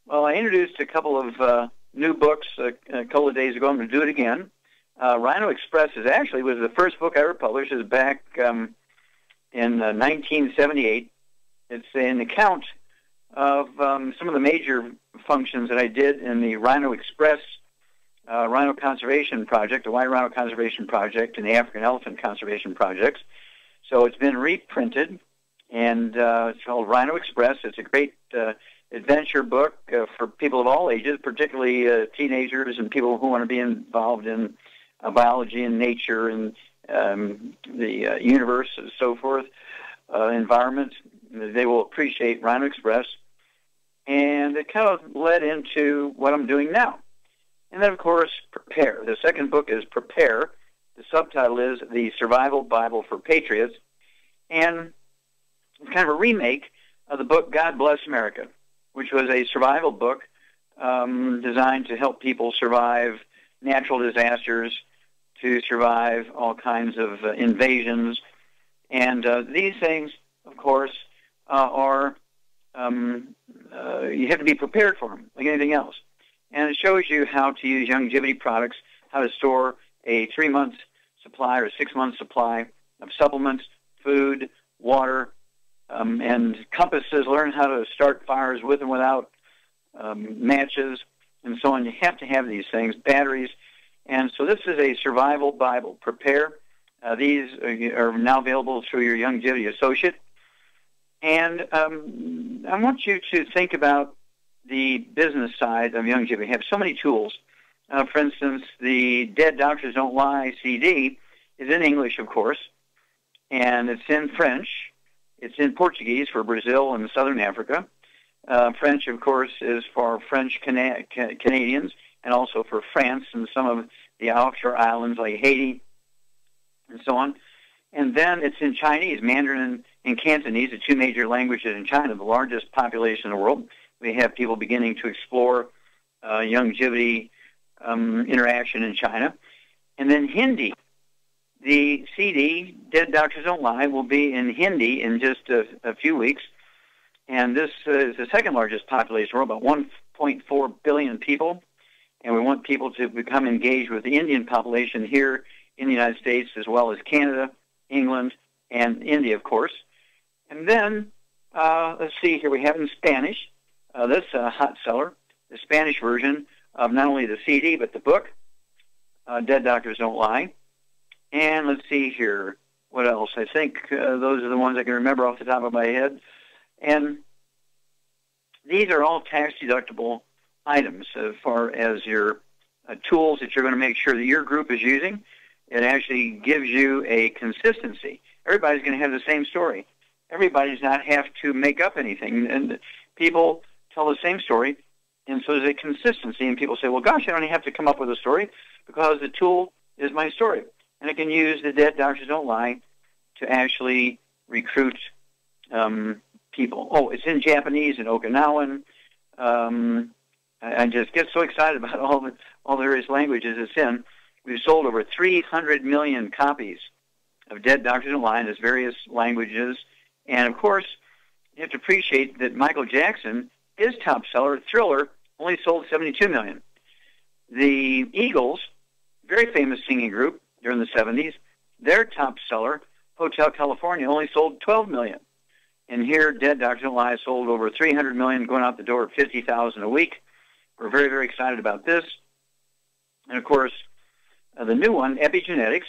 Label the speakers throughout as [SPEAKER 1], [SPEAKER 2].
[SPEAKER 1] Well, I introduced a couple of new books a couple of days ago. I'm going to do it again. Rhino Express was the first book I ever published. It was back in 1978. It's an account of some of the major functions that I did in the Rhino Express Rhino Conservation Project, the White Rhino Conservation Project, and the African Elephant Conservation Projects. So it's been reprinted, and it's called Rhino Express. It's a great adventure book for people of all ages, particularly teenagers and people who want to be involved in biology and nature and the universe and so forth, environment. They will appreciate Rhino Express. And it kind of led into what I'm doing now. And then, of course, Prepare. The second book is Prepare. The subtitle is The Survival Bible for Patriots. And it's kind of a remake of the book God Bless America, which was a survival book designed to help people survive natural disasters, to survive all kinds of invasions. And these things, of course, are you have to be prepared for them, like anything else. And it shows you how to use longevity products, how to store a 3-month supply or a 6-month supply of supplements, food, water, and compasses, learn how to start fires with and without matches, and so on. You have to have these things, batteries. And so this is a survival Bible. Prepare. These are now available through your Longevity Associate. And I want you to think about the business side of longevity. We have so many tools. For instance, the Dead Doctors Don't Lie CD is in English, of course, and it's in French. It's in Portuguese for Brazil and Southern Africa. French, of course, is for French Canadians, and also for France and some of the offshore islands like Haiti and so on. And then it's in Chinese, Mandarin and Cantonese, the two major languages in China, the largest population in the world. We have people beginning to explore longevity interaction in China. And then Hindi. The CD, Dead Doctors Don't Lie, will be in Hindi in just a few weeks. And this is the second largest population in the world, about 1.4 billion people. And we want people to become engaged with the Indian population here in the United States, as well as Canada, England, and India, of course. And then, let's see here, we have in Spanish, this hot seller, the Spanish version of not only the CD, but the book, Dead Doctors Don't Lie. And let's see here, what else? I think those are the ones I can remember off the top of my head. And these are all tax-deductible items as far as your tools that you're going to make sure that your group is using. It actually gives you a consistency. Everybody's going to have the same story. Everybody does not have to make up anything. And people tell the same story, and so there's a consistency. And people say, well, gosh, I don't have to come up with a story because the tool is my story. And I can use the Dead Doctors Don't Lie to actually recruit people. Oh, it's in Japanese and Okinawan. I just get so excited about all the various languages it's in. We've sold over 300 million copies of Dead Doctors Don't Lie in its various languages. And, of course, you have to appreciate that Michael Jackson, his top seller, Thriller, only sold 72 million. The Eagles, very famous singing group during the 70s, their top seller, Hotel California, only sold 12 million. And here, Dead Doctors Don't Lie sold over 300 million, going out the door at 50,000 a week. We're very, very excited about this. And, of course, the new one, Epigenetics,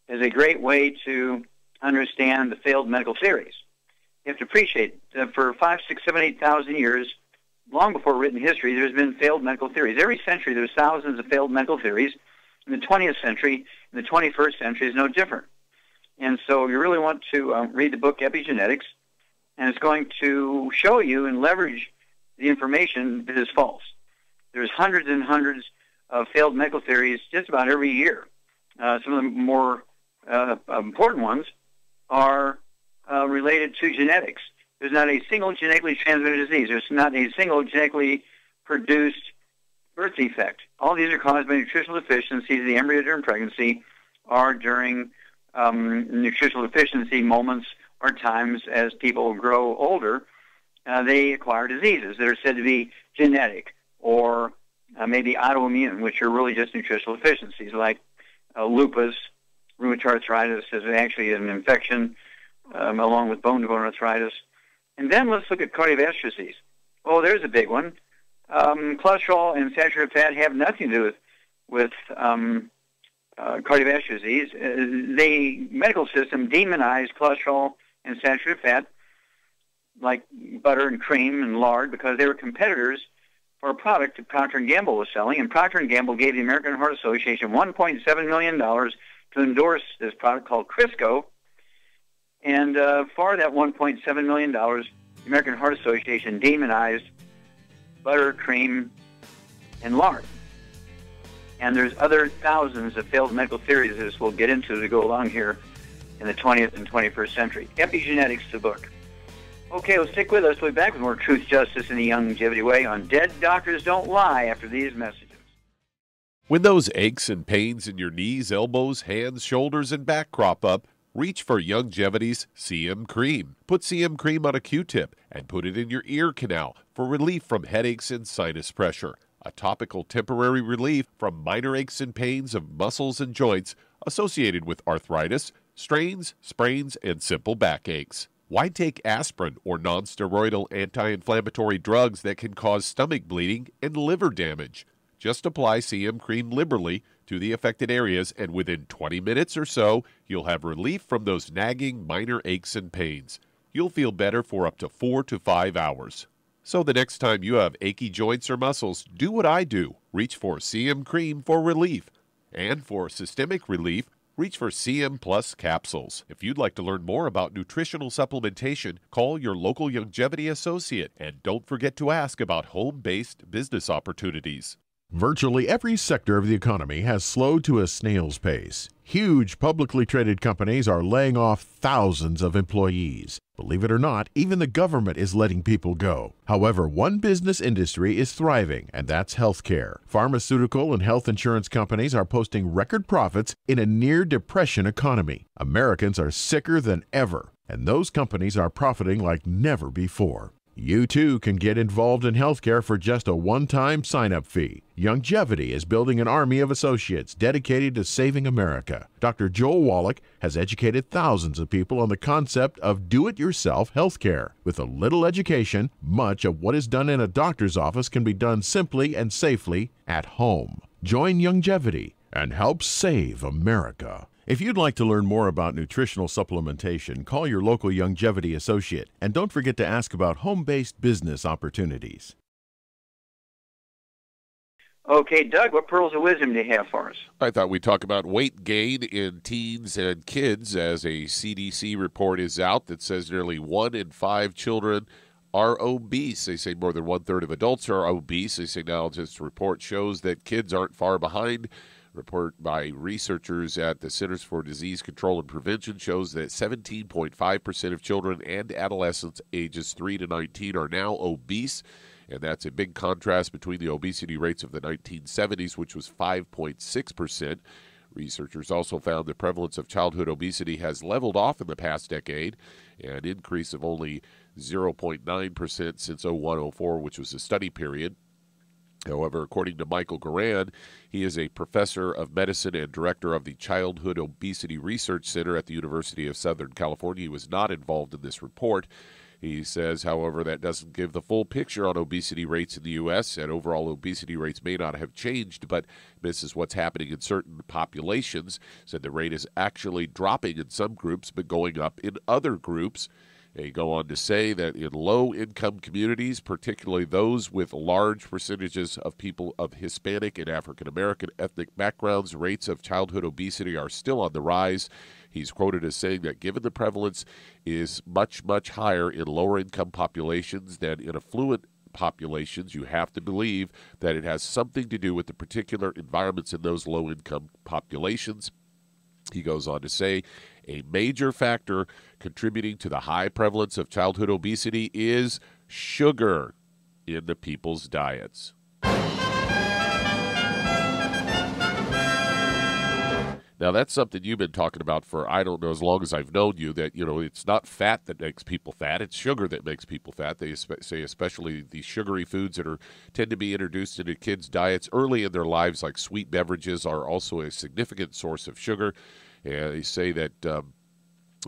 [SPEAKER 1] is a great way to understand the failed medical theories. You have to appreciate that for 5, 6, 7, 8,000 years, long before written history, there's been failed medical theories. Every century, there's thousands of failed medical theories. In the 20th century, in the 21st century is no different. And so you really want to read the book Epigenetics, and it's going to show you and leverage the information that is false. There's hundreds and hundreds of failed medical theories just about every year. Some of the more important ones are related to genetics. There's not a single genetically transmitted disease. There's not a single genetically produced birth defect. All these are caused by nutritional deficiencies. The embryo during pregnancy or during nutritional deficiency moments or times as people grow older. they acquire diseases that are said to be genetic or maybe autoimmune, which are really just nutritional deficiencies, like lupus, rheumatoid arthritis is actually an infection, along with bone-to-bone arthritis. And then let's look at cardiovascular disease. Oh, there's a big one. Cholesterol and saturated fat have nothing to do with cardiovascular disease. The medical system demonized cholesterol and saturated fat, like butter and cream and lard, because they were competitors for a product that Procter & Gamble was selling. And Procter & Gamble gave the American Heart Association $1.7 million to endorse this product called Crisco. And for that $1.7 million, the American Heart Association demonized butter, cream, and lard. And there's other thousands of failed medical theories that we'll get into to go along here in the 20th and 21st century. Epigenetics, the book. Okay, well, stick with us. We'll be back with more Truth, Justice, and the Longevity Way on Dead Doctors Don't Lie after these messages.
[SPEAKER 2] When those aches and pains in your knees, elbows, hands, shoulders, and back crop up, reach for Longevity's CM Cream. Put CM Cream on a Q-tip and put it in your ear canal for relief from headaches and sinus pressure. A topical temporary relief from minor aches and pains of muscles and joints associated with arthritis, strains, sprains, and simple backaches. Why take aspirin or non-steroidal anti-inflammatory drugs that can cause stomach bleeding and liver damage? Just apply CM Cream liberally to the affected areas, and within 20 minutes or so, you'll have relief from those nagging minor aches and pains. You'll feel better for up to 4 to 5 hours. So the next time you have achy joints or muscles, do what I do. Reach for CM Cream for relief. And for systemic relief, reach for CM Plus capsules. If you'd like to learn more about nutritional supplementation, call your local Longevity associate. And don't forget to ask about home-based business opportunities.
[SPEAKER 3] Virtually every sector of the economy has slowed to a snail's pace. Huge publicly traded companies are laying off thousands of employees. Believe it or not, even the government is letting people go. However, one business industry is thriving, and that's healthcare. Pharmaceutical and health insurance companies are posting record profits in a near-depression economy. Americans are sicker than ever, and those companies are profiting like never before. You too can get involved in healthcare for just a one-time sign-up fee. Longevity is building an army of associates dedicated to saving America. Dr. Joel Wallach has educated thousands of people on the concept of do-it-yourself healthcare. With a little education, much of what is done in a doctor's office can be done simply and safely at home. Join Longevity and help save America. If you'd like to learn more about nutritional supplementation, call your local Longevity associate, and don't forget to ask about home-based business opportunities.
[SPEAKER 1] Okay, Doug, what pearls of wisdom do you have for us?
[SPEAKER 2] I thought we'd talk about weight gain in teens and kids, as a CDC report is out that says nearly 1 in 5 children are obese. They say more than 1/3 of adults are obese. They say now this report shows that kids aren't far behind. Report by researchers at the Centers for Disease Control and Prevention shows that 17.5% of children and adolescents ages 3 to 19 are now obese, and that's a big contrast between the obesity rates of the 1970s, which was 5.6%. Researchers also found the prevalence of childhood obesity has leveled off in the past decade, an increase of only 0.9% since 01-04, which was the study period. However, according to Michael Garan, he is a professor of medicine and director of the Childhood Obesity Research Center at the University of Southern California. He was not involved in this report. He says, however, that doesn't give the full picture on obesity rates in the U.S., and overall obesity rates may not have changed, but this is what's happening in certain populations. Said the rate is actually dropping in some groups, but going up in other groups. They go on to say that in low-income communities, particularly those with large percentages of people of Hispanic and African-American ethnic backgrounds, rates of childhood obesity are still on the rise. He's quoted as saying that given the prevalence is much, much higher in lower-income populations than in affluent populations, you have to believe that it has something to do with the particular environments in those low-income populations. He goes on to say, a major factor contributing to the high prevalence of childhood obesity is sugar in the people's diets. Now, that's something you've been talking about for, I don't know, as long as I've known you, that, it's not fat that makes people fat. It's sugar that makes people fat. They say especially the sugary foods that tend to be introduced into kids' diets early in their lives, like sweet beverages, are also a significant source of sugar. And they say that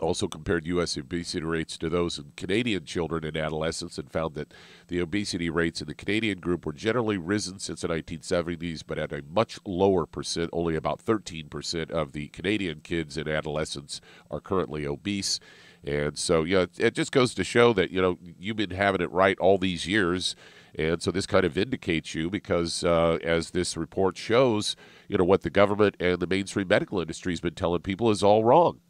[SPEAKER 2] also compared U.S. obesity rates to those in Canadian children and adolescents, and found that the obesity rates in the Canadian group were generally risen since the 1970s, but at a much lower percent. Only about 13% of the Canadian kids and adolescents are currently obese. And so, it just goes to show that, you've been having it right all these years. And so this kind of vindicates you because, as this report shows, what the government and the mainstream medical industry has been telling people is all wrong.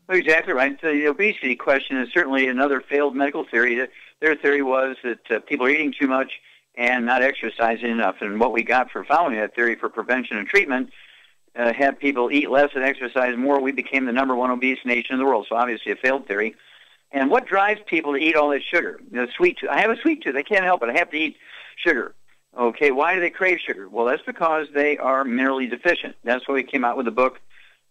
[SPEAKER 1] Well, exactly right. So the obesity question is certainly another failed medical theory. Their theory was that people are eating too much and not exercising enough. And what we got for following that theory for prevention and treatment had people eat less and exercise more. We became the number one obese nation in the world. So obviously a failed theory. And what drives people to eat all this sugar? Sweet tooth. I have a sweet tooth. I can't help it. I have to eat sugar. Okay, why do they crave sugar? Well, that's because they are minerally deficient. That's why we came out with the book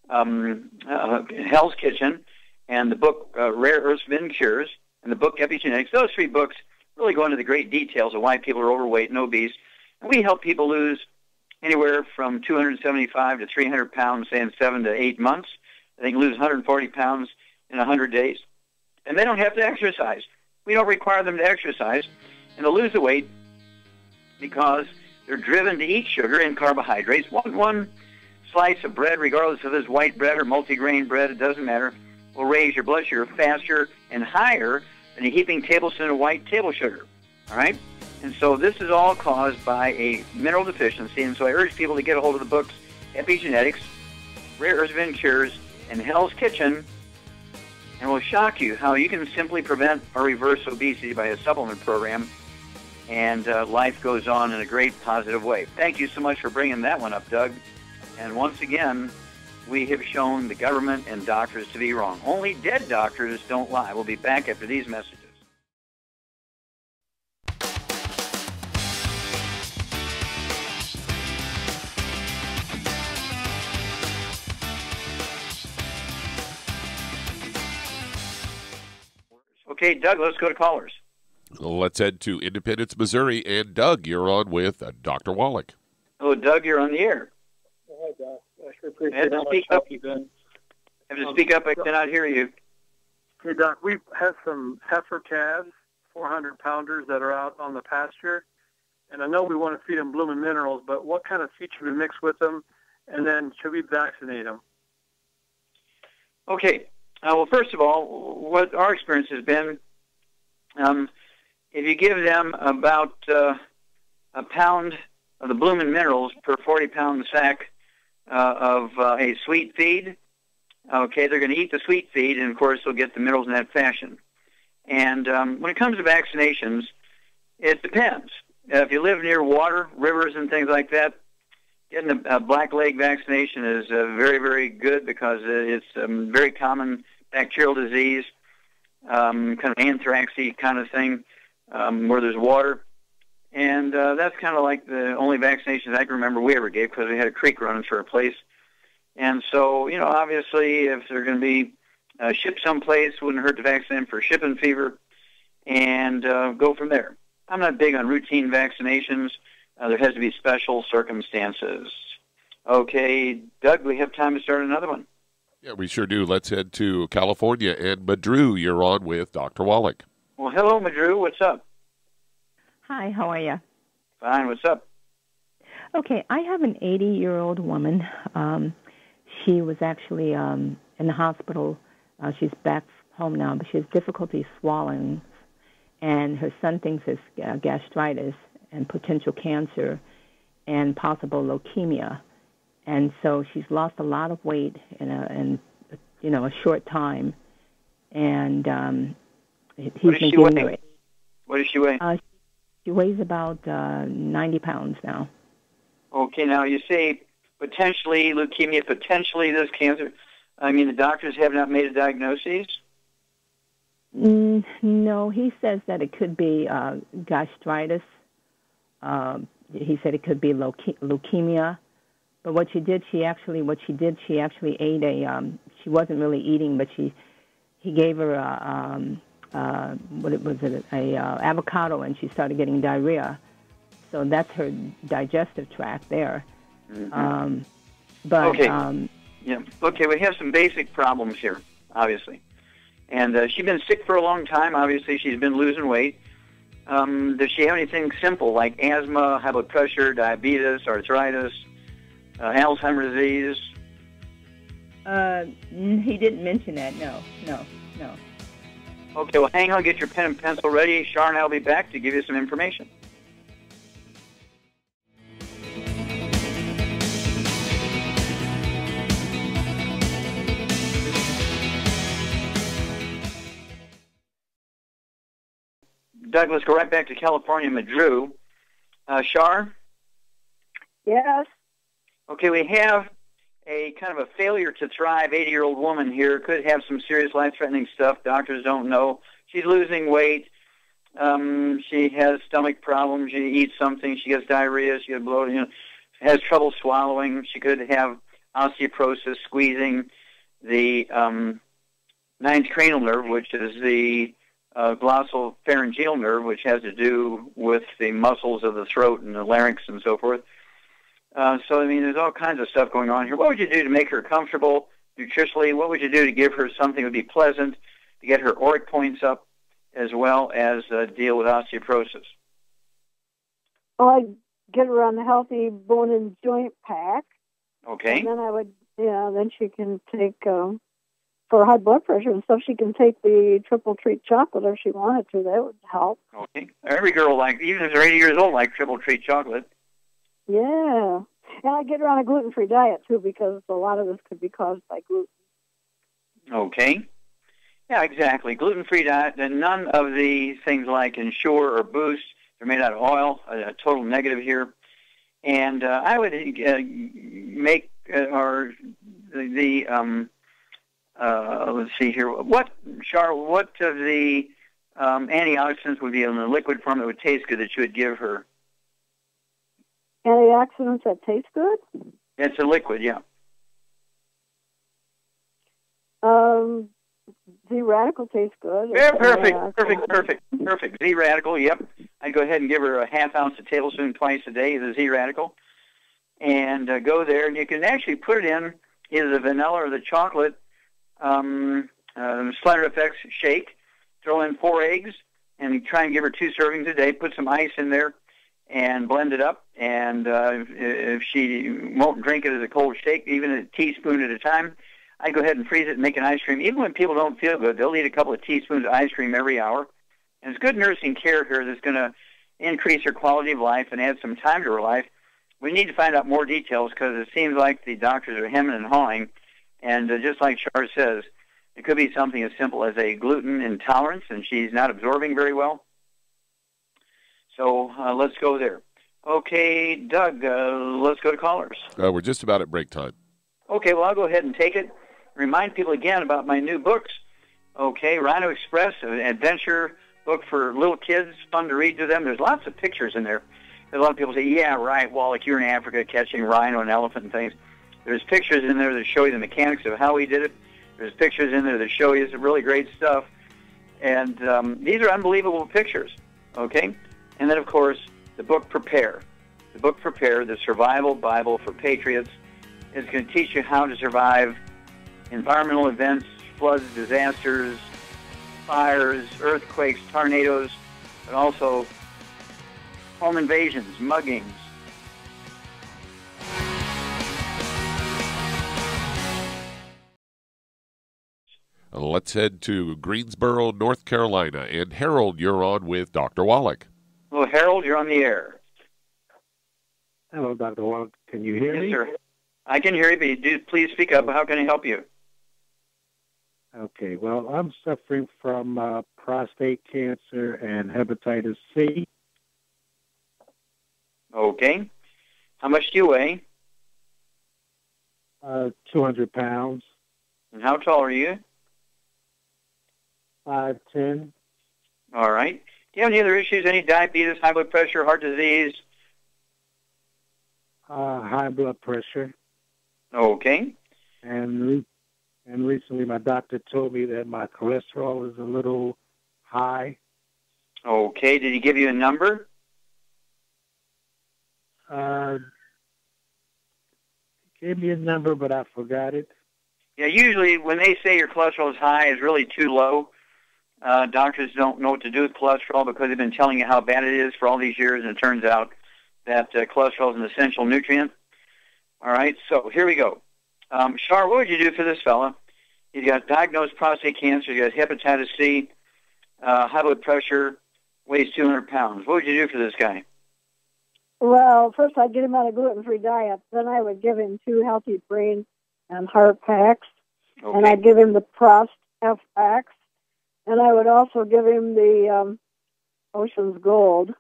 [SPEAKER 1] Hell's Kitchen, and the book Rare Earths Bin Cures, and the book Epigenetics. Those three books really go into the great details of why people are overweight and obese. And we help people lose anywhere from 275 to 300 pounds, say, in 7 to 8 months. They can lose 140 pounds in 100 days. And they don't have to exercise. We don't require them to exercise. And they'll lose the weight because they're driven to eat sugar and carbohydrates. One slice of bread, regardless if it's white bread or multigrain bread, it doesn't matter, will raise your blood sugar faster and higher than a heaping tablespoon of white table sugar. All right? And so this is all caused by a mineral deficiency. And so I urge people to get a hold of the books Epigenetics, Rare Earths Bin Cures, and Hell's Kitchen, and it will shock you how you can simply prevent or reverse obesity by a supplement program, and life goes on in a great positive way. Thank you so much for bringing that one up, Doug. And once again, we have shown the government and doctors to be wrong. Only dead doctors don't lie. We'll be back after these messages. Okay, Doug, let's go to callers.
[SPEAKER 2] Let's head to Independence, Missouri. And Doug, you're on with Dr. Wallach.
[SPEAKER 1] Oh, Doug, you're on the air.
[SPEAKER 4] Hi, Doc. I sure appreciate how much help you've been.
[SPEAKER 1] I have to speak up. I cannot hear you.
[SPEAKER 4] Hey, Doc, we have some heifer calves, 400-pounders that are out on the pasture, and I know we want to feed them blooming minerals, but what kind of feed should we mix with them, and then should we vaccinate them?
[SPEAKER 1] Okay. Well, first of all, what our experience has been, if you give them about a pound of the blooming minerals per 40-pound sack of a sweet feed, okay, they're going to eat the sweet feed, and, of course, they'll get the minerals in that fashion. And when it comes to vaccinations, it depends. If you live near water, rivers, and things like that, getting a black leg vaccination is very, very good because it's a very common bacterial disease, kind of anthraxy kind of thing, where there's water. And that's kind of like the only vaccinations I can remember we ever gave because we had a creek running through our place. And so, obviously, if they're going to be shipped someplace, wouldn't hurt to vaccinate them for shipping fever and go from there. I'm not big on routine vaccinations. There has to be special circumstances. Okay, Doug, we have time to start another one.
[SPEAKER 2] Yeah, we sure do. Let's head to California. And Madru, you're on with Dr. Wallach.
[SPEAKER 1] Well, hello, Madru. What's up?
[SPEAKER 5] Hi, how are you?
[SPEAKER 1] Fine. What's up?
[SPEAKER 5] Okay, I have an 80-year-old woman. She was actually in the hospital. She's back home now, but she has difficulty swallowing, and her son thinks it's gastritis and potential cancer and possible leukemia. And so she's lost a lot of weight in a short time. And he's been giving her.
[SPEAKER 1] What does she weigh?
[SPEAKER 5] She weighs about 90 pounds now.
[SPEAKER 1] Okay, now you say potentially leukemia, potentially this cancer. I mean, the doctors have not made a diagnosis?
[SPEAKER 5] No, he says that it could be gastritis. He said it could be leukemia, But what she did, she actually ate she wasn't really eating, but he gave her avocado, and she started getting diarrhea. So that's her digestive tract there.
[SPEAKER 1] Mm-hmm.
[SPEAKER 5] But
[SPEAKER 1] okay. Yeah. Okay, we have some basic problems here, obviously. And she's been sick for a long time. Obviously, she's been losing weight. Does she have anything simple like asthma, high blood pressure, diabetes, arthritis, Alzheimer's disease?
[SPEAKER 5] He didn't mention that. No.
[SPEAKER 1] Okay, well, hang on, get your pen and pencil ready. Char and I will be back to give you some information. Doug, let's go right back to California, Madru. Char?
[SPEAKER 6] Yes.
[SPEAKER 1] Okay, we have a kind of a failure to thrive 80-year-old woman here. Could have some serious life-threatening stuff. Doctors don't know. She's losing weight. She has stomach problems. She eats something. She gets diarrhea. She gets bloated. Has trouble swallowing. She could have osteoporosis, squeezing the ninth cranial nerve, which is the glossal pharyngeal nerve, which has to do with the muscles of the throat and the larynx and so forth. So, I mean, there's all kinds of stuff going on here. What would you do to make her comfortable nutritionally? What would you do to give her something that would be pleasant, to get her auric points up, as well as deal with osteoporosis?
[SPEAKER 6] Well, I'd get her on the healthy bone and joint pack.
[SPEAKER 1] Okay.
[SPEAKER 6] And then then she can take, for high blood pressure and stuff, she can take the triple treat chocolate if she wanted to. That would help.
[SPEAKER 1] Okay. Every girl, even if they're 80 years old, like triple treat chocolate.
[SPEAKER 6] Yeah. And I get her on a gluten-free diet, too, because a lot of this could be caused by gluten.
[SPEAKER 1] Okay. Yeah, exactly. Gluten-free diet, and none of the things like Ensure or Boost, they're made out of oil, a total negative here. And I would make, let's see here, what of the antioxidants would be in the liquid form that would taste good that you would give her?
[SPEAKER 6] Antioxidants that taste good?
[SPEAKER 1] It's a liquid, yeah.
[SPEAKER 6] Z-radical tastes good.
[SPEAKER 1] Yeah, perfect. Z-radical, yep. I'd go ahead and give her a half-ounce of tablespoon twice a day of the Z-radical. And go there, and you can actually put it in either the vanilla or the chocolate Slider Effects shake. Throw in 4 eggs, and try and give her 2 servings a day. Put some ice in there, and blend it up. And if she won't drink it as a cold shake, even a teaspoon at a time, I'd go ahead and freeze it and make an ice cream. Even when people don't feel good, they'll eat a couple of teaspoons of ice cream every hour. And it's good nursing care here that's going to increase her quality of life and add some time to her life. We need to find out more details because it seems like the doctors are hemming and hawing. And just like Char says, it could be something as simple as a gluten intolerance, and she's not absorbing very well. So let's go there. Okay, Doug, let's go to callers.
[SPEAKER 2] We're just about at break time.
[SPEAKER 1] Okay, well, I'll go ahead and take it. Remind people again about my new books. Okay, Rhino Express, an adventure book for little kids, fun to read to them. There's lots of pictures in there. A lot of people say, yeah, right, Wallach, you're in Africa catching rhino and elephant and things. There's pictures in there that show you the mechanics of how he did it. There's pictures in there that show you some really great stuff. And these are unbelievable pictures, okay? And then, of course, the book Prepare. The book Prepare, the Survival Bible for Patriots, is going to teach you how to survive environmental events, floods, disasters, fires, earthquakes, tornadoes, but also home invasions, muggings.
[SPEAKER 2] Let's head to Greensboro, North Carolina. And Harold, you're on with Dr. Wallach.
[SPEAKER 1] Well, Harold, you're on the air.
[SPEAKER 7] Hello, Dr. Wallach. Can you hear me?
[SPEAKER 1] Yes, sir. I can hear you, but you do please speak up. How can I help you?
[SPEAKER 7] Okay. Well, I'm suffering from prostate cancer and hepatitis C.
[SPEAKER 1] Okay. How much do you weigh?
[SPEAKER 7] 200 pounds.
[SPEAKER 1] And how tall are you?
[SPEAKER 7] 5'10".
[SPEAKER 1] All right. Do you have any other issues? Any diabetes, high blood pressure, heart disease?
[SPEAKER 7] high blood pressure.
[SPEAKER 1] Okay.
[SPEAKER 7] And recently my doctor told me that my cholesterol is a little high.
[SPEAKER 1] Okay. Did he give you a number?
[SPEAKER 7] He gave me a number, but I forgot it.
[SPEAKER 1] Yeah, usually when they say your cholesterol is high, it's really too low. Doctors don't know what to do with cholesterol because they've been telling you how bad it is for all these years, and it turns out that cholesterol is an essential nutrient. All right, so here we go. Shar, what would you do for this fella? He's got diagnosed prostate cancer, he's got hepatitis C, high blood pressure, weighs 200 pounds. What would you do for this guy?
[SPEAKER 6] Well, first I'd get him on a gluten-free diet. Then I would give him 2 healthy brain and heart packs.
[SPEAKER 1] Okay.
[SPEAKER 6] And I'd give him the Prost FX. And I would also give him the Ocean's Gold.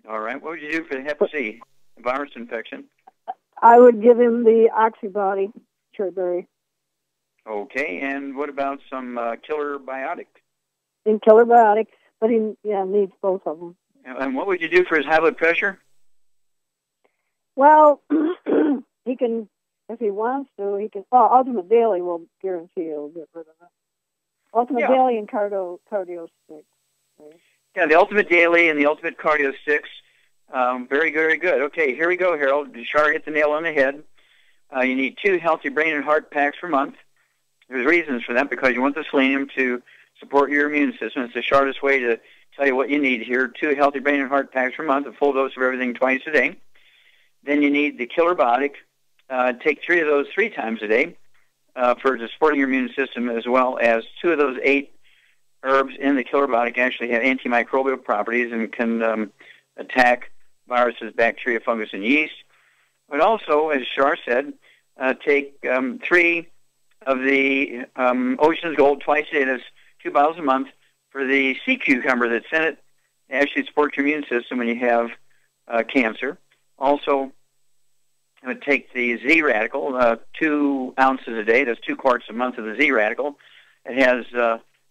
[SPEAKER 1] All right. What would you do for the Hep C, virus infection?
[SPEAKER 6] I would give him the Oxybody, cherryberry.
[SPEAKER 1] Okay. And what about some killer biotic?
[SPEAKER 6] And killer biotic, but he needs both of them.
[SPEAKER 1] And what would you do for his high blood pressure?
[SPEAKER 6] Well, he can, if he wants to, he can. Well, Ultimate Daily will guarantee he'll get rid of it. Ultimate Daily and Cardio Sticks.
[SPEAKER 1] Yeah, the Ultimate Daily and the Ultimate Cardio Sticks. Very good, very good. Okay, here we go, Harold. Shar hit the nail on the head. You need 2 healthy brain and heart packs per month. There's reasons for that because you want the selenium to support your immune system. It's the shortest way to tell you what you need here. 2 healthy brain and heart packs per month, a full dose of everything twice a day. Then you need the killer biotic. Take 3 of those 3 times a day for supporting your immune system, as well as 2 of those 8 herbs in the killer biotic actually have antimicrobial properties and can attack viruses, bacteria, fungus, and yeast. But also, as Shar said, take 3 of the Ocean's Gold twice a day. That's 2 bottles a month for the sea cucumber that's in it. It actually supports your immune system when you have cancer. Also, I would take the Z radical, 2 ounces a day. That's 2 quarts a month of the Z radical. It has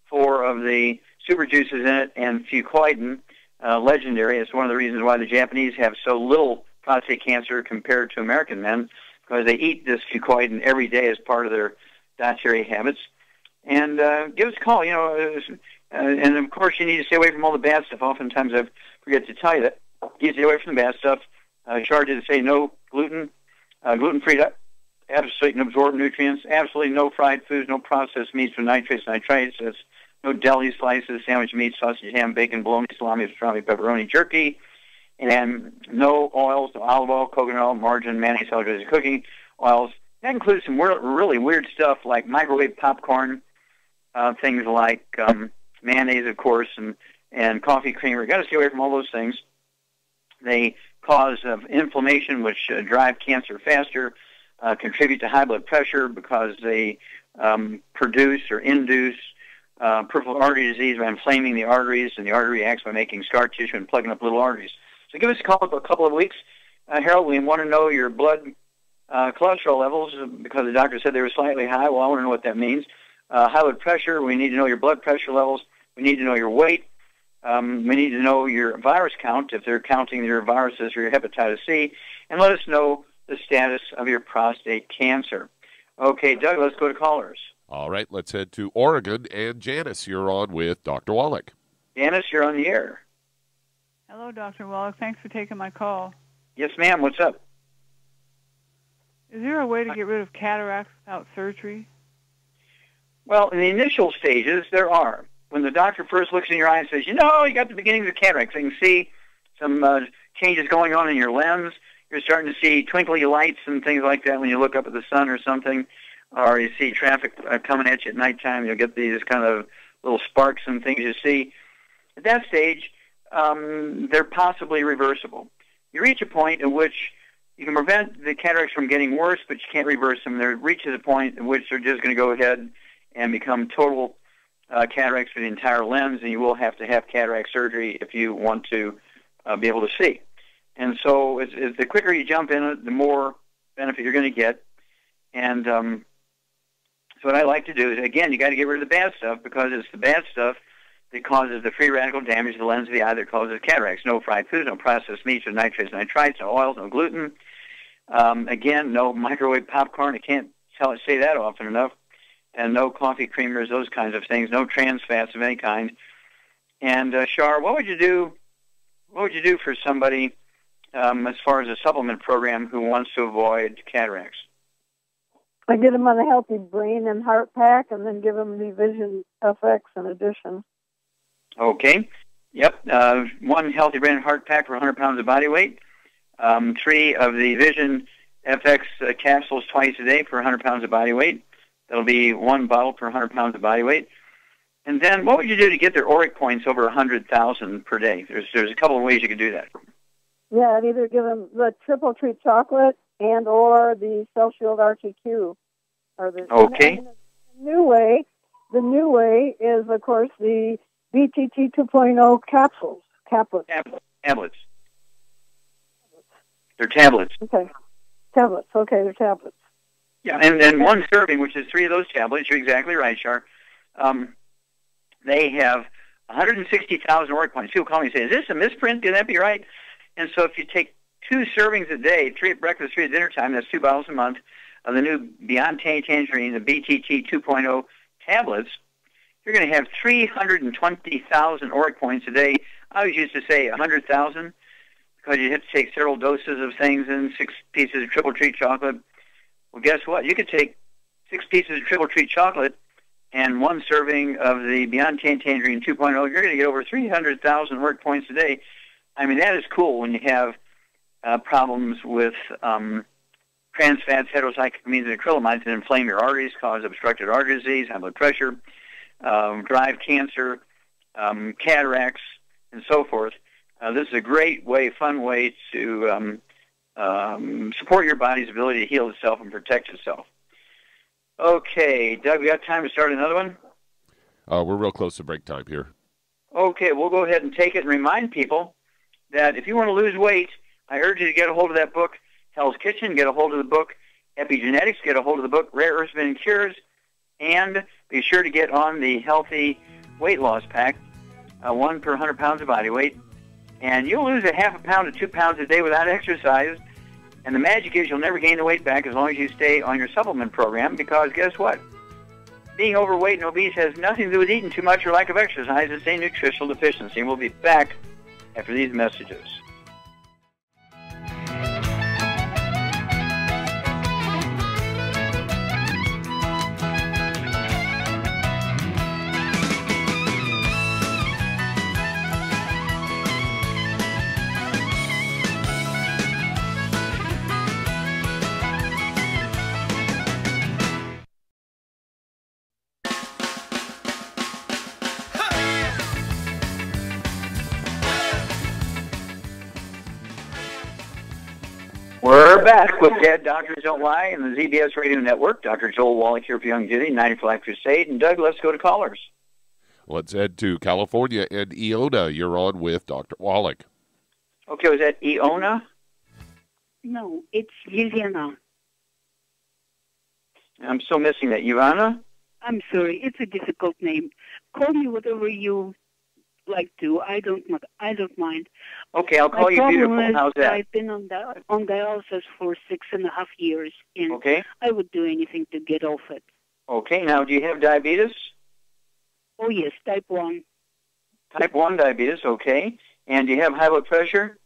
[SPEAKER 1] 4 of the super juices in it, and fucoidan, legendary. It's one of the reasons why the Japanese have so little prostate cancer compared to American men, because they eat this fucoidan every day as part of their dietary habits. And give us a call. And of course, you need to stay away from all the bad stuff. Oftentimes, I forget to tell you that. You need to stay away from the bad stuff. Char did say no gluten, gluten-free, absolutely no absorbed nutrients, absolutely no fried foods, no processed meats with nitrates, nitrites. That's no deli slices, sandwich meat, sausage, ham, bacon, bologna, salami, pastrami, pepperoni, jerky, and no oils, no olive oil, coconut oil, margarine, mayonnaise, celery, cooking oils. That includes some really weird stuff like microwave popcorn, things like mayonnaise, of course, and coffee creamer. You've got to stay away from all those things. They cause of inflammation, which drive cancer faster, contribute to high blood pressure because they produce or induce peripheral artery disease by inflaming the arteries, and the artery reacts by making scar tissue and plugging up little arteries. So give us a call in a couple of weeks. Harold, we want to know your blood cholesterol levels because the doctor said they were slightly high. Well, I want to know what that means. High blood pressure, we need to know your blood pressure levels. We need to know your weight. We need to know your virus count, if they're counting your viruses or your hepatitis C, and let us know the status of your prostate cancer. Okay, Doug, let's go to callers.
[SPEAKER 2] All right, let's head to Oregon. And Janice, you're on with Dr. Wallach.
[SPEAKER 1] Janice, you're on the air.
[SPEAKER 8] Hello, Dr. Wallach. Thanks for taking my call.
[SPEAKER 1] Yes, ma'am. What's up?
[SPEAKER 8] Is there a way to get rid of cataracts without surgery?
[SPEAKER 1] Well, in the initial stages, there are. When the doctor first looks in your eye and says, you got the beginnings of cataracts, you can see some changes going on in your lens. You're starting to see twinkly lights and things like that when you look up at the sun or something, or you see traffic coming at you at nighttime. You'll get these kind of little sparks and things you see. At that stage, they're possibly reversible. You reach a point at which you can prevent the cataracts from getting worse, but you can't reverse them. They reach a point at which they're just going to go ahead and become total cataracts for the entire lens, and you will have to have cataract surgery if you want to be able to see. And so the quicker you jump in it, the more benefit you're going to get. And so what I like to do is, again, you got to get rid of the bad stuff because it's the bad stuff that causes the free radical damage to the lens of the eye that causes cataracts. No fried foods, no processed meats or nitrates, nitrites, no oils, no gluten. Again, no microwave popcorn. I can't say that often enough. And no coffee creamers, those kinds of things. No trans fats of any kind. And Shar, what would you do? What would you do for somebody as far as a supplement program who wants to avoid cataracts?
[SPEAKER 6] I get them on a healthy brain and heart pack, and then give them the Vision FX in addition.
[SPEAKER 1] Okay. Yep. One healthy brain and heart pack for 100 pounds of body weight. 3 of the Vision FX capsules twice a day for 100 pounds of body weight. That'll be 1 bottle per 100 pounds of body weight. And then what would you do to get their ORIC points over 100,000 per day? There's a couple of ways you could do that.
[SPEAKER 6] Yeah, I'd either give them the triple treat chocolate and or the Cell Shield RTQ.
[SPEAKER 1] Okay.
[SPEAKER 6] And the new way is, of course, the BTT 2.0 capsules. Tablets.
[SPEAKER 1] They're tablets.
[SPEAKER 6] Okay. Tablets. Okay, they're tablets.
[SPEAKER 1] Yeah, and one serving, which is 3 of those tablets, you're exactly right, Shar. They have 160,000 ORIC points. People call me and say, is this a misprint? Can that be right? And so if you take 2 servings a day, 3 at breakfast, 3 at dinner time, that's 2 bottles a month, of the new Beyond Tangerine, the BTT 2.0 tablets, you're going to have 320,000 ORIC points a day. I always used to say 100,000 because you have to take several doses of things and 6 pieces of triple treat chocolate. Well, guess what? You could take 6 pieces of triple treat chocolate and 1 serving of the Beyond Tangerine 2.0. You're going to get over 300,000 ORIC points a day. I mean, that is cool when you have problems with trans fats, heterocyclamines, and acrylamides that inflame your arteries, cause obstructed artery disease, high blood pressure, drive cancer, cataracts, and so forth. This is a great way, fun way to support your body's ability to heal itself and protect itself. Okay, Doug, we got time to start another one?
[SPEAKER 2] We're real close to break time here.
[SPEAKER 1] Okay, we'll go ahead and take it and remind people that if you want to lose weight, I urge you to get a hold of that book, Hell's Kitchen, get a hold of the book, Epigenetics, get a hold of the book, Rare Earths and Cures, and be sure to get on the Healthy Weight Loss Pack, 1 per 100 pounds of body weight, and you'll lose a half a pound to 2 pounds a day without exercise. And the magic is you'll never gain the weight back as long as you stay on your supplement program, because guess what? Being overweight and obese has nothing to do with eating too much or lack of exercise. It's a nutritional deficiency. And we'll be back after these messages. We're back with Dead Doctors Don't Lie and the ZBS Radio Network. Dr. Joel Wallach here for Youngevity, 90 for Life Crusade. And Doug, let's go to callers.
[SPEAKER 2] Let's head to California and Leona. You're on with Dr. Wallach.
[SPEAKER 1] Okay, was that Leona?
[SPEAKER 9] No, it's Liliana.
[SPEAKER 1] I'm still missing that. Ivana?
[SPEAKER 9] I'm sorry, it's a difficult name. Call me whatever you like to. I don't mind.
[SPEAKER 1] Okay, I'll call you beautiful. How's that?
[SPEAKER 9] I've been on dialysis for 6.5 years, and
[SPEAKER 1] okay.
[SPEAKER 9] I would do anything to get off it.
[SPEAKER 1] Okay, now do you have diabetes?
[SPEAKER 9] Oh yes, type 1.
[SPEAKER 1] Type 1 diabetes, okay. And do you have high blood pressure?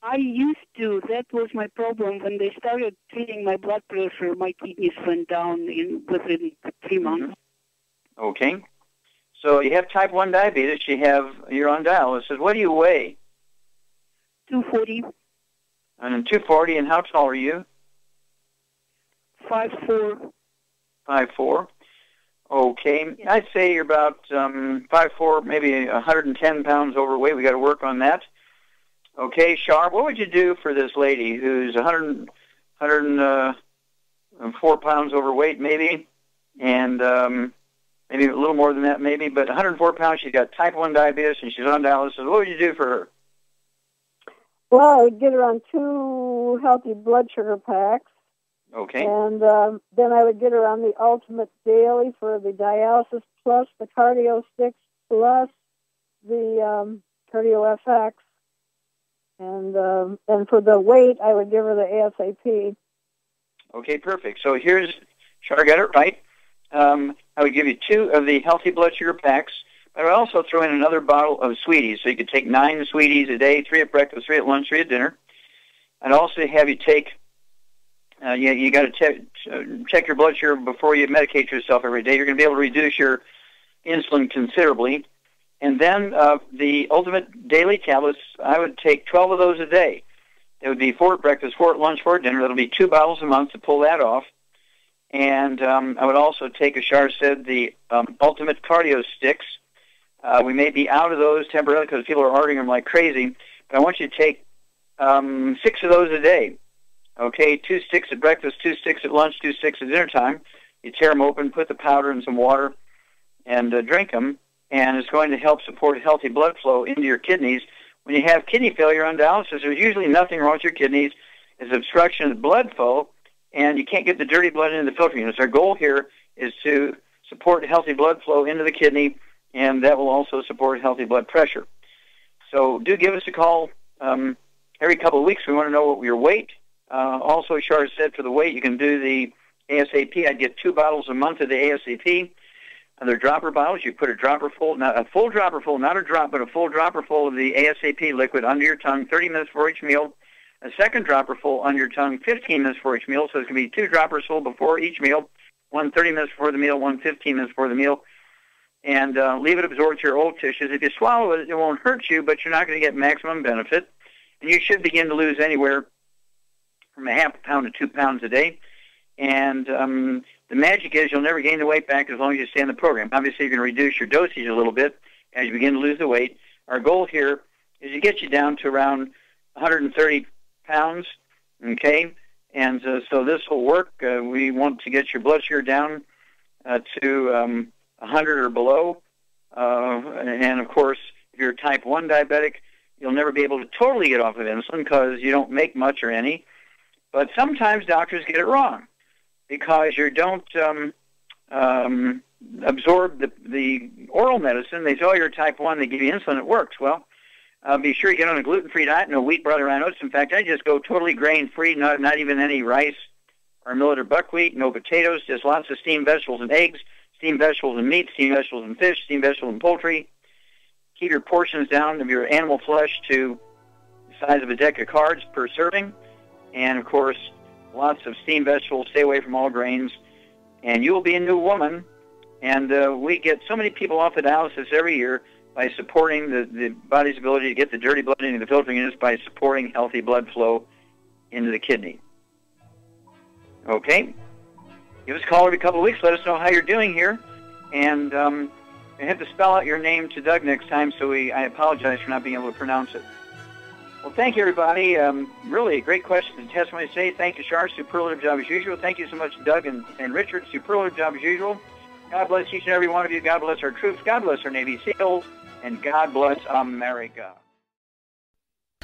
[SPEAKER 9] I used to. That was my problem. When they started treating my blood pressure, my kidneys went down within 3 months.
[SPEAKER 1] Mm-hmm. Okay. So you have type 1 diabetes. You're on dialysis. What do you weigh?
[SPEAKER 9] 240.
[SPEAKER 1] And 240, and how tall are you?
[SPEAKER 9] 5'4".
[SPEAKER 1] 5'4". Okay. Yeah. I'd say you're about 5'4", maybe 110 pounds overweight. We got to work on that. Okay, Sharp, what would you do for this lady who's 104 pounds overweight, maybe, and maybe a little more than that, maybe, but 104 pounds, she's got type 1 diabetes, and she's on dialysis. What would you do for her?
[SPEAKER 6] Well, I would get her on 2 healthy blood sugar packs.
[SPEAKER 1] Okay.
[SPEAKER 6] And then I would get her on the Ultimate Daily for the dialysis plus the Cardio Sticks plus the Cardio FX. And for the weight, I would give her the ASAP.
[SPEAKER 1] Okay, perfect. So here's, Char got it right. I would give you 2 of the healthy blood sugar packs, but I would also throw in another bottle of sweeties. So you could take 9 sweeties a day, 3 at breakfast, 3 at lunch, 3 at dinner. I'd also have you take, you got to check your blood sugar before you medicate yourself every day. You're going to be able to reduce your insulin considerably. And then the ultimate daily tablets, I would take 12 of those a day. It would be 4 at breakfast, 4 at lunch, 4 at dinner. That'll be 2 bottles a month to pull that off. And I would also take, as Shar said, the ultimate cardio sticks. We may be out of those temporarily because people are ordering them like crazy, but I want you to take 6 of those a day. Okay, 2 sticks at breakfast, 2 sticks at lunch, 2 sticks at dinner time. You tear them open, put the powder in some water, and drink them. And it's going to help support healthy blood flow into your kidneys. When you have kidney failure on dialysis, there's usually nothing wrong with your kidneys. It's obstruction of blood flow, and you can't get the dirty blood into the filter units. Our goal here is to support healthy blood flow into the kidney, and that will also support healthy blood pressure. So do give us a call every couple of weeks. We want to know what your weight. Also, Shar said for the weight, you can do the ASAP. I'd get 2 bottles a month of the ASAP. They're dropper bottles. You put a dropper full, not a full dropper full, not a drop, but a full dropper full of the ASAP liquid under your tongue 30 minutes before each meal. A second dropper full under your tongue 15 minutes before each meal. So it's going to be 2 droppers full before each meal, 1 30 minutes before the meal, 1 15 minutes before the meal. And leave it absorb to your old tissues. If you swallow it, it won't hurt you, but you're not going to get maximum benefit. And you should begin to lose anywhere from a half a pound to 2 pounds a day. And the magic is you'll never gain the weight back as long as you stay in the program. Obviously, you're going to reduce your dosage a little bit as you begin to lose the weight. Our goal here is to get you down to around 130 pounds, okay? And so this will work. We want to get your blood sugar down to 100 or below. And, of course, if you're type 1 diabetic, you'll never be able to totally get off of insulin because you don't make much or any. But sometimes doctors get it wrong, because you don't absorb the oral medicine. They say, oh, you're type 1, they give you insulin, it works. Well, be sure you get on a gluten-free diet, no wheat, barley, rye, oats. In fact, I just go totally grain-free, not even any rice or millet or buckwheat, no potatoes, just lots of steamed vegetables and eggs, steamed vegetables and meat, steamed vegetables and fish, steamed vegetables and poultry. Keep your portions down of your animal flesh to the size of a deck of cards per serving. And, of course, lots of steamed vegetables, stay away from all grains, and you will be a new woman. And we get so many people off of dialysis every year by supporting the body's ability to get the dirty blood into the filtering units by supporting healthy blood flow into the kidney. Okay? Give us a call every couple of weeks. Let us know how you're doing here. And I have to spell out your name to Doug next time, so I apologize for not being able to pronounce it. Well, thank you, everybody. Really a great question and testimony to say. Thank you, Shar. Superlative job as usual. Thank you so much, Doug and Richard. Superlative job as usual. God bless each and every one of you. God bless our troops. God bless our Navy SEALs. And God bless America.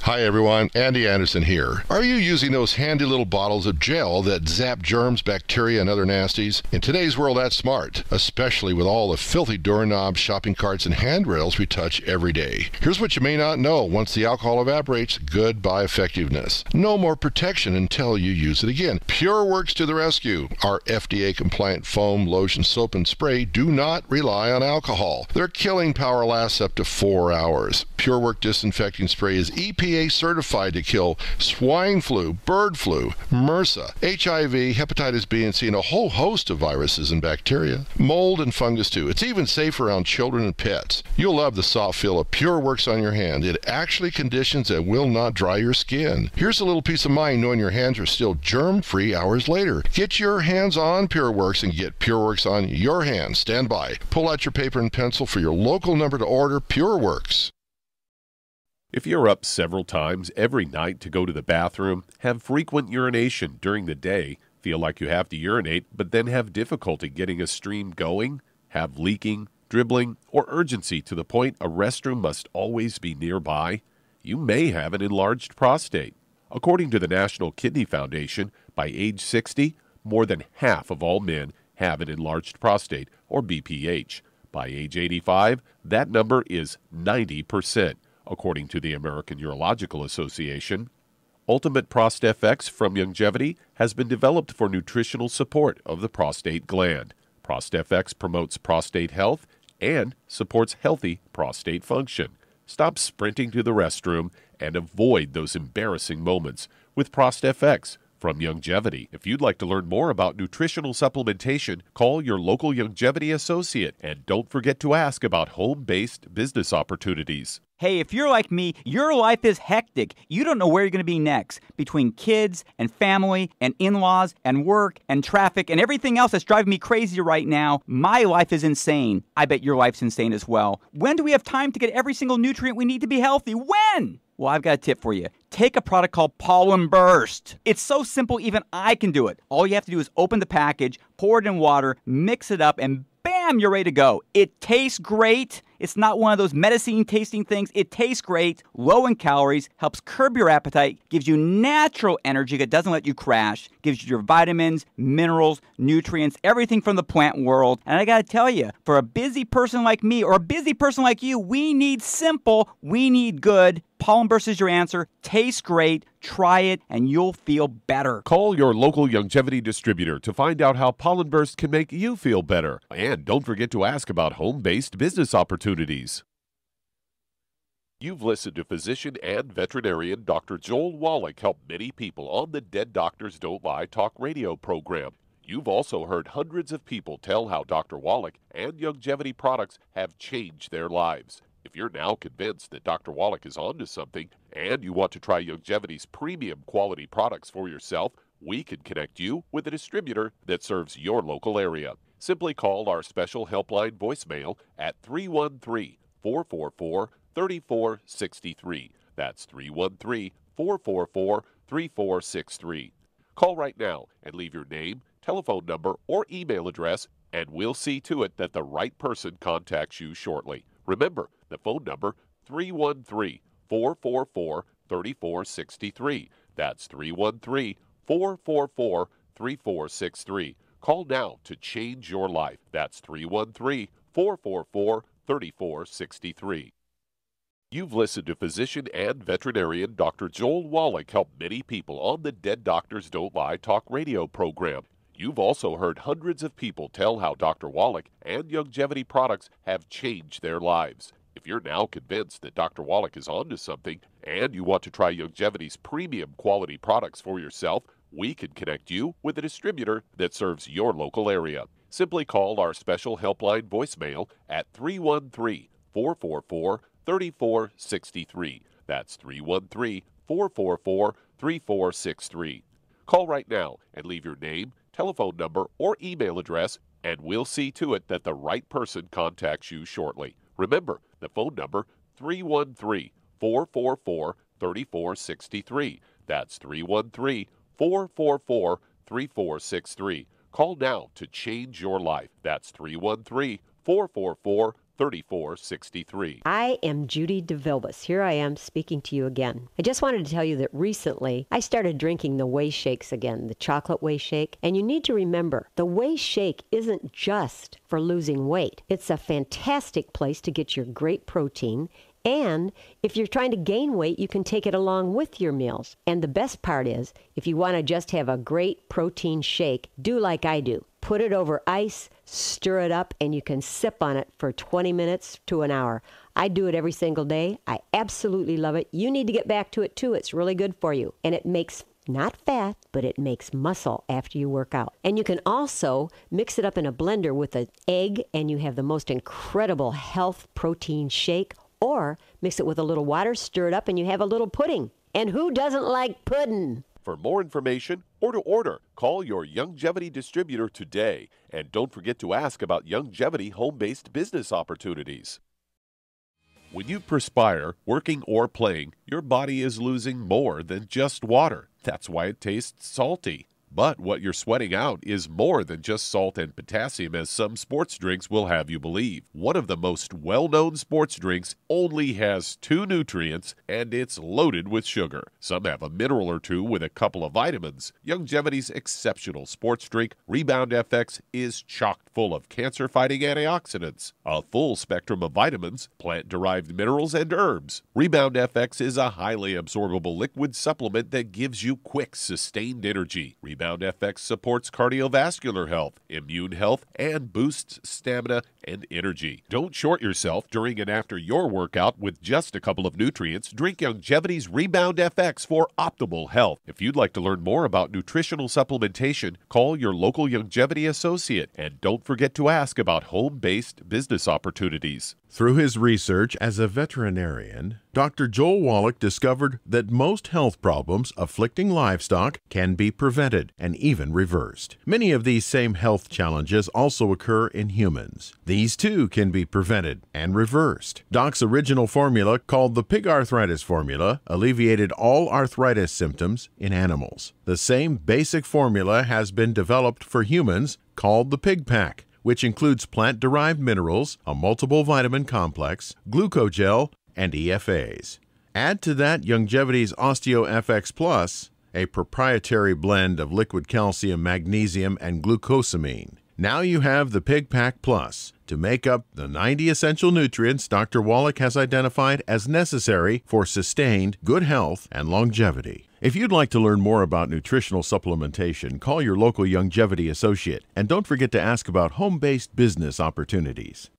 [SPEAKER 10] Hi everyone, Andy Anderson here. Are you using those handy little bottles of gel that zap germs, bacteria, and other nasties? In today's world, that's smart, especially with all the filthy doorknobs, shopping carts, and handrails we touch every day. Here's what you may not know. Once the alcohol evaporates, goodbye effectiveness. No more protection until you use it again. PureWorks to the rescue. Our FDA-compliant foam, lotion, soap, and spray do not rely on alcohol. Their killing power lasts up to 4 hours. PureWorks disinfecting spray is EPA certified to kill swine flu, bird flu, MRSA, HIV, hepatitis B and C, and a whole host of viruses and bacteria. Mold and fungus too. It's even safe around children and pets. You'll love the soft feel of PureWorks on your hand. It actually conditions and will not dry your skin. Here's a little peace of mind knowing your hands are still germ-free hours later. Get your hands on PureWorks and get PureWorks on your hands. Stand by. Pull out your paper and pencil for your local number to order PureWorks.
[SPEAKER 2] If you're up several times every night to go to the bathroom, have frequent urination during the day, feel like you have to urinate but then have difficulty getting a stream going, have leaking, dribbling, or urgency to the point a restroom must always be nearby, you may have an enlarged prostate. According to the National Kidney Foundation, by age 60, more than half of all men have an enlarged prostate, or BPH. By age 85, that number is 90%. according to the American Urological Association. Ultimate ProstFX from Youngevity has been developed for nutritional support of the prostate gland. ProstFX promotes prostate health and supports healthy prostate function. Stop sprinting to the restroom and avoid those embarrassing moments with ProstFX from Youngevity. If you'd like to learn more about nutritional supplementation, call your local Youngevity associate and don't forget to ask about home-based business opportunities.
[SPEAKER 11] Hey, if you're like me, your life is hectic. You don't know where you're going to be next. Between kids and family and in-laws and work and traffic and everything else that's driving me crazy right now, my life is insane. I bet your life's insane as well. When do we have time to get every single nutrient we need to be healthy? When? Well, I've got a tip for you. Take a product called Pollen Burst. It's so simple, even I can do it. All you have to do is open the package, pour it in water, mix it up, and bam, you're ready to go. It tastes great. It's not one of those medicine tasting things. It tastes great, low in calories, helps curb your appetite, gives you natural energy that doesn't let you crash, gives you your vitamins, minerals, nutrients, everything from the plant world. And I gotta tell you, for a busy person like me or a busy person like you, we need simple, we need good. Pollen Burst is your answer. Tastes great. Try it, and you'll feel better.
[SPEAKER 2] Call your local Youngevity distributor to find out how Pollen Burst can make you feel better. And don't forget to ask about home-based business opportunities. You've listened to physician and veterinarian Dr. Joel Wallach help many people on the Dead Doctors Don't Lie talk radio program. You've also heard hundreds of people tell how Dr. Wallach and Youngevity products have changed their lives. If you're now convinced that Dr. Wallach is onto something and you want to try Youngevity's premium quality products for yourself, we can connect you with a distributor that serves your local area. Simply call our special helpline voicemail at 313-444-3463. That's 313-444-3463. Call right now and leave your name, telephone number, or email address, and we'll see to it that the right person contacts you shortly. Remember, the phone number, 313-444-3463. That's 313-444-3463. Call now to change your life. That's 313-444-3463. You've listened to physician and veterinarian Dr. Joel Wallach help many people on the Dead Doctors Don't Lie talk radio program. You've also heard hundreds of people tell how Dr. Wallach and Youngevity products have changed their lives. If you're now convinced that Dr. Wallach is onto something and you want to try Youngevity's premium quality products for yourself, we can connect you with a distributor that serves your local area. Simply call our special helpline voicemail at 313-444-3463. That's 313-444-3463. Call right now and leave your name, telephone number, or email address, and we'll see to it that the right person contacts you shortly. Remember, the phone number, 313-444-3463. That's 313-444-3463. Call now to change your life. That's 313-444-3463. 3463.
[SPEAKER 12] I am Judy DeVilbus. Here I am speaking to you again. I just wanted to tell you that recently I started drinking the Whey Shakes again, the chocolate Whey Shake. And you need to remember, the Whey Shake isn't just for losing weight. It's a fantastic place to get your great protein. And if you're trying to gain weight, you can take it along with your meals. And the best part is, if you want to just have a great protein shake, do like I do. Put it over ice, stir it up, and you can sip on it for 20 minutes to an hour. I do it every single day. I absolutely love it. You need to get back to it too. It's really good for you. And it makes not fat, but it makes muscle after you work out. And you can also mix it up in a blender with an egg, and you have the most incredible health protein shake. Or mix it with a little water, stir it up, and you have a little pudding. And who doesn't like pudding?
[SPEAKER 2] For more information or to order, call your Youngevity distributor today. And don't forget to ask about Youngevity home-based business opportunities. When you perspire, working or playing, your body is losing more than just water. That's why it tastes salty. But what you're sweating out is more than just salt and potassium, as some sports drinks will have you believe. One of the most well-known sports drinks only has 2 nutrients, and it's loaded with sugar. Some have a mineral or 2 with a couple of vitamins. Youngevity's exceptional sports drink, Rebound FX, is chock full of cancer-fighting antioxidants, a full spectrum of vitamins, plant-derived minerals, and herbs. Rebound FX is a highly absorbable liquid supplement that gives you quick, sustained energy. Rebound FX supports cardiovascular health, immune health, and boosts stamina and energy. Don't short yourself during and after your workout with just a couple of nutrients. Drink Youngevity's Rebound FX for optimal health. If you'd like to learn more about nutritional supplementation, call your local Youngevity associate, and don't forget to ask about home-based business opportunities.
[SPEAKER 3] Through his research as a veterinarian, Dr. Joel Wallach discovered that most health problems afflicting livestock can be prevented and even reversed. Many of these same health challenges also occur in humans. These too can be prevented and reversed. Doc's original formula, called the pig arthritis formula, alleviated all arthritis symptoms in animals. The same basic formula has been developed for humans, called the Pig Pack, which includes plant-derived minerals, a multiple vitamin complex, glucogel, and EFAs. Add to that Youngevity's OsteoFX Plus, a proprietary blend of liquid calcium, magnesium, and glucosamine. Now you have the Pig Pack Plus to make up the 90 essential nutrients Dr. Wallach has identified as necessary for sustained good health and longevity. If you'd like to learn more about nutritional supplementation, call your local Youngevity associate, and don't forget to ask about home-based business opportunities.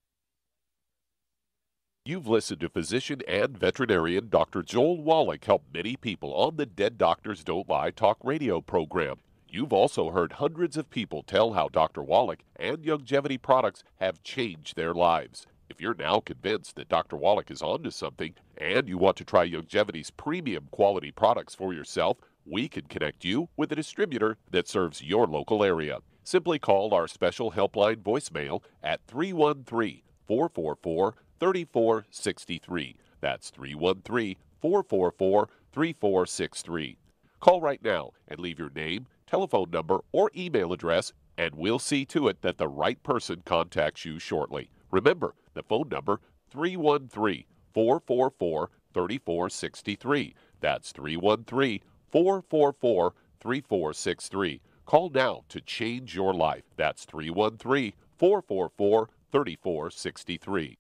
[SPEAKER 2] You've listened to physician and veterinarian Dr. Joel Wallach help many people on the Dead Doctors Don't Lie talk radio program. You've also heard hundreds of people tell how Dr. Wallach and Youngevity products have changed their lives. If you're now convinced that Dr. Wallach is onto something and you want to try Youngevity's premium quality products for yourself, we can connect you with a distributor that serves your local area. Simply call our special helpline voicemail at 313-444-3463. That's 313-444-3463. Call right now and leave your name, telephone number, or email address, and we'll see to it that the right person contacts you shortly. Remember, the phone number, 313-444-3463. That's 313-444-3463. Call now to change your life. That's 313-444-3463.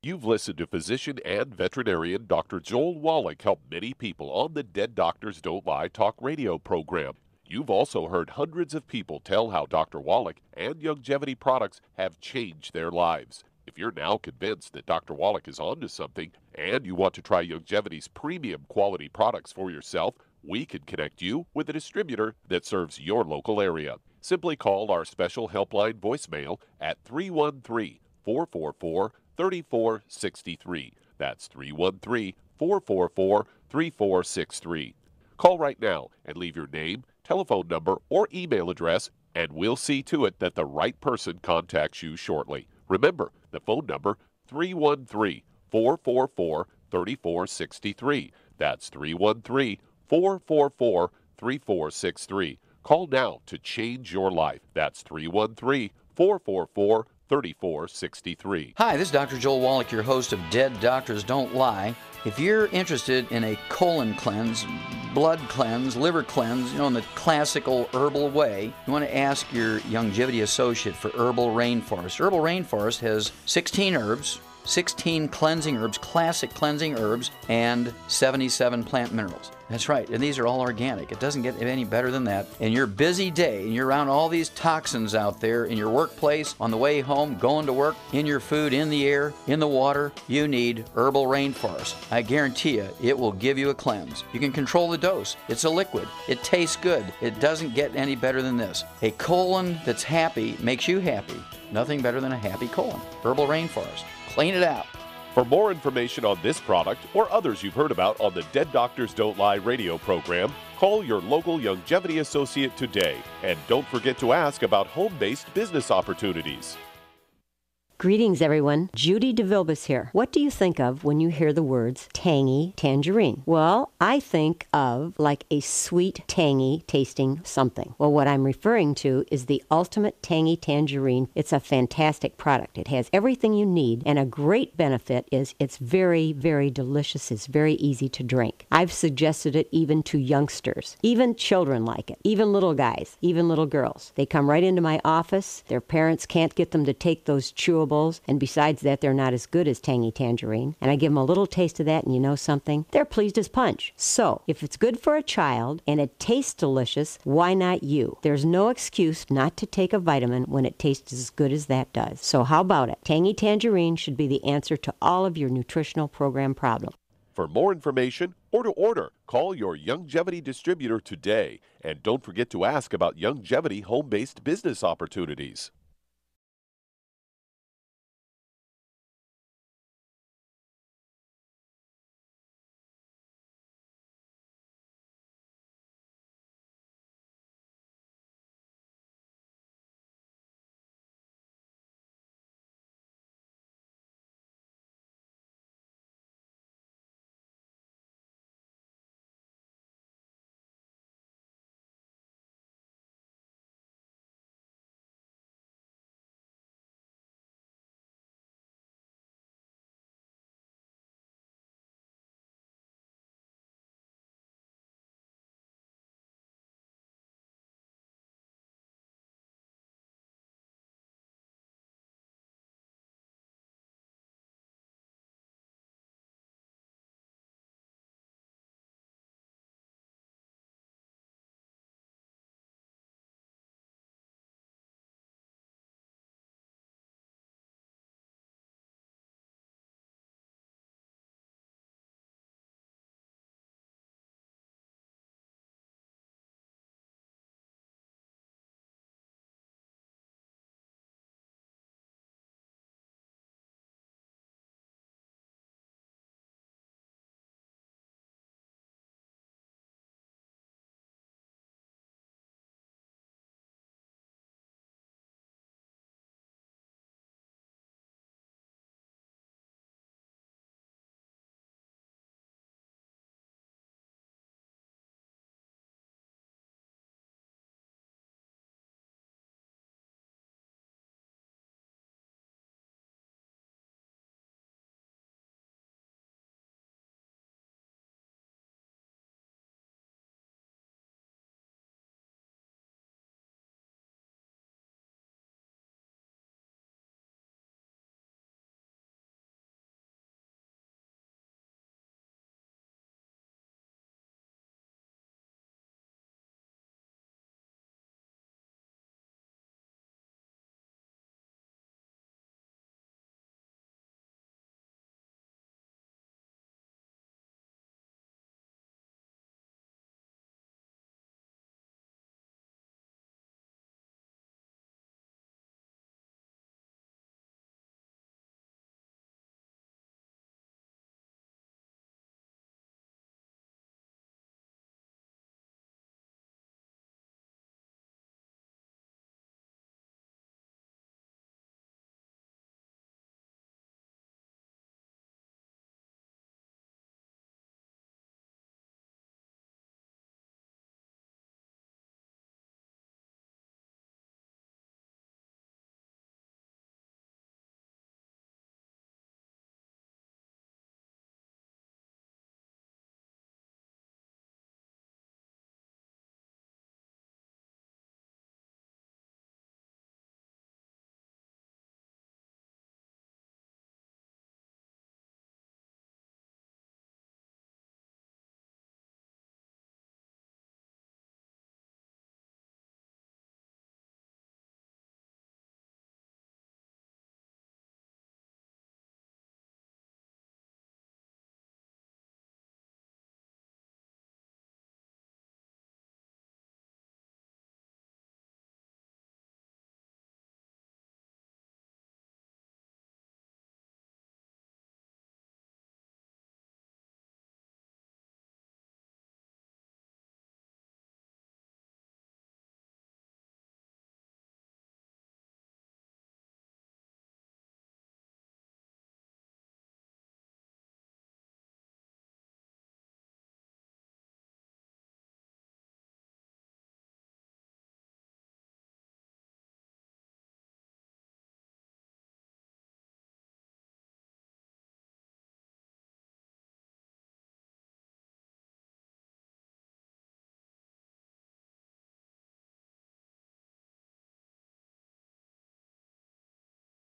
[SPEAKER 2] You've listened to physician and veterinarian Dr. Joel Wallach help many people on the Dead Doctors Don't Lie talk radio program. You've also heard hundreds of people tell how Dr. Wallach and Youngevity products have changed their lives. If you're now convinced that Dr. Wallach is onto something and you want to try Youngevity's premium quality products for yourself, we can connect you with a distributor that serves your local area. Simply call our special helpline voicemail at 313-444-3463. That's 313-444-3463. Call right now and leave your name, telephone number, or email address, and we'll see to it that the right person contacts you shortly. Remember, the phone number, 313-444-3463. That's 313-444-3463. Call now to change your life. That's 313-444-3463.
[SPEAKER 13] Hi, this is Dr. Joel Wallach, your host of Dead Doctors Don't Lie. If you're interested in a colon cleanse, blood cleanse, liver cleanse, in the classical herbal way, you want to ask your Youngevity associate for Herbal Rainforest. Herbal Rainforest has 16 herbs, 16 cleansing herbs, classic cleansing herbs, and 77 plant minerals. That's right, and these are all organic. It doesn't get any better than that. In your busy day, and you're around all these toxins out there, in your workplace, on the way home, going to work, in your food, in the air, in the water, you need Herbal Rainforest. I guarantee you, it will give you a cleanse. You can control the dose. It's a liquid. It tastes good. It doesn't get any better than this. A colon that's happy makes you happy. Nothing better than a happy colon. Herbal Rainforest. Clean it out.
[SPEAKER 2] For more information on this product or others you've heard about on the Dead Doctors Don't Lie radio program, call your local Youngevity associate today. And don't forget to ask about home-based business opportunities.
[SPEAKER 12] Greetings, everyone. Judy DeVilbus here. What do you think of when you hear the words tangy tangerine? Well, I think of like a sweet, tangy tasting something. Well, what I'm referring to is the Ultimate Tangy Tangerine. It's a fantastic product. It has everything you need, and a great benefit is it's very, very delicious. It's very easy to drink. I've suggested it even to youngsters. Even children like it. Even little guys. Even little girls. They come right into my office. Their parents can't get them to take those chewables, and besides that, they're not as good as Tangy Tangerine. And I give them a little taste of that, and you know something? They're pleased as punch. So, if it's good for a child and it tastes delicious, why not you? There's no excuse not to take a vitamin when it tastes as good as that does. So how about it? Tangy Tangerine should be the answer to all of your nutritional program problems.
[SPEAKER 2] For more information or to order, call your Youngevity distributor today. And don't forget to ask about Youngevity home-based business opportunities.